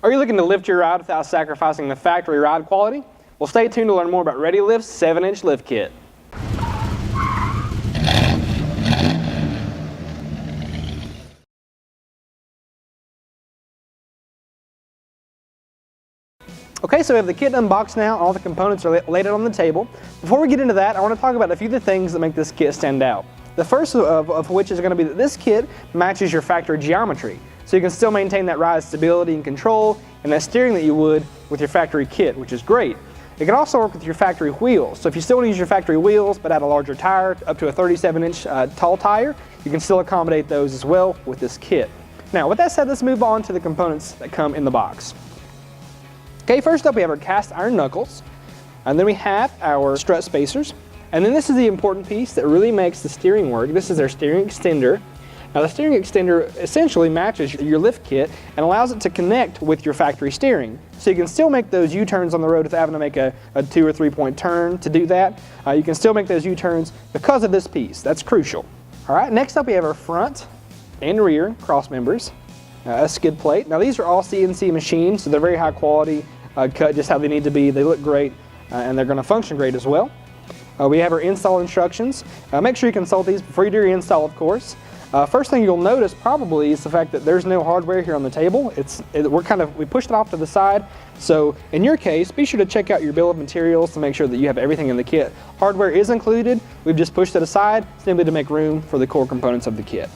Are you looking to lift your ride without sacrificing the factory ride quality? Well, stay tuned to learn more about ReadyLIFT's 7-inch lift kit. Okay, so we have the kit unboxed now. All the components are laid out on the table. Before we get into that, I want to talk about a few of the things that make this kit stand out. The first of which is going to be that this kit matches your factory geometry. So you can still maintain that ride stability and control and that steering that you would with your factory kit, which is great. It can also work with your factory wheels. So if you still want to use your factory wheels but add a larger tire, up to a 37-inch tall tire, you can still accommodate those as well with this kit. Now, with that said, let's move on to the components that come in the box. Okay, first up we have our cast iron knuckles, and then we have our strut spacers, and then this is the important piece that really makes the steering work. This is our steering extender. Now the steering extender essentially matches your lift kit and allows it to connect with your factory steering. So you can still make those U-turns on the road without having to make a 2 or 3 point turn to do that. You can still make those U-turns because of this piece. That's crucial. All right, next up we have our front and rear cross members, a skid plate. Now these are all CNC machines, so they're very high quality. Cut just how they need to be. They look great and they're going to function great as well. We have our install instructions. Make sure you consult these before you do your install, of course. First thing you'll notice probably is the fact that there's no hardware here on the table. We pushed it off to the side. So in your case, be sure to check out your bill of materials to make sure that you have everything in the kit. Hardware is included. We've just pushed it aside simply to make room for the core components of the kit.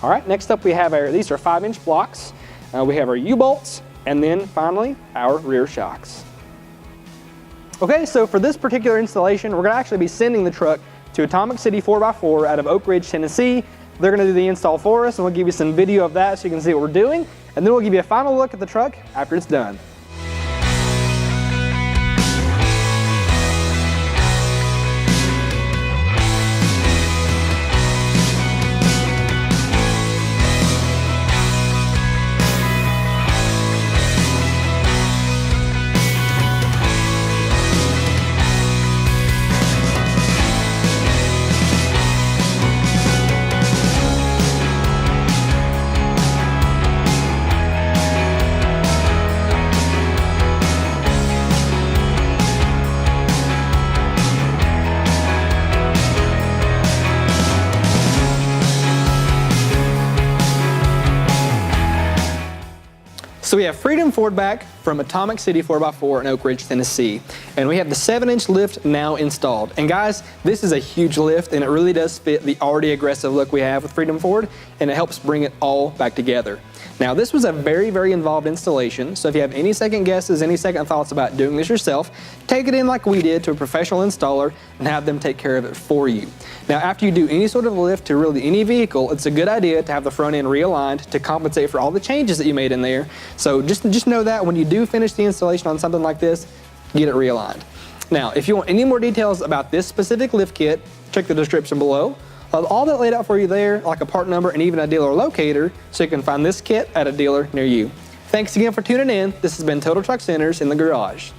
All right, next up we have these are 5-inch blocks. We have our U-bolts. And then finally, our rear shocks. Okay, so for this particular installation, we're going to actually be sending the truck to Atomic City 4x4 out of Oak Ridge, Tennessee. They're going to do the install for us, and we'll give you some video of that so you can see what we're doing. And then we'll give you a final look at the truck after it's done. So we have Freedom Ford back from Atomic City 4x4 in Oak Ridge, Tennessee. And we have the 7-inch lift now installed. And guys, this is a huge lift and it really does fit the already aggressive look we have with Freedom Ford, and it helps bring it all back together. Now this was a very, very involved installation, so if you have any second guesses, any second thoughts about doing this yourself, take it in like we did to a professional installer and have them take care of it for you. Now after you do any sort of lift to really any vehicle, it's a good idea to have the front end realigned to compensate for all the changes that you made in there. So just know that when you do finish the installation on something like this, get it realigned. Now if you want any more details about this specific lift kit, check the description below. All that laid out for you there, like a part number and even a dealer locator, so you can find this kit at a dealer near you. Thanks again for tuning in. This has been Total Truck Centers in the Garage.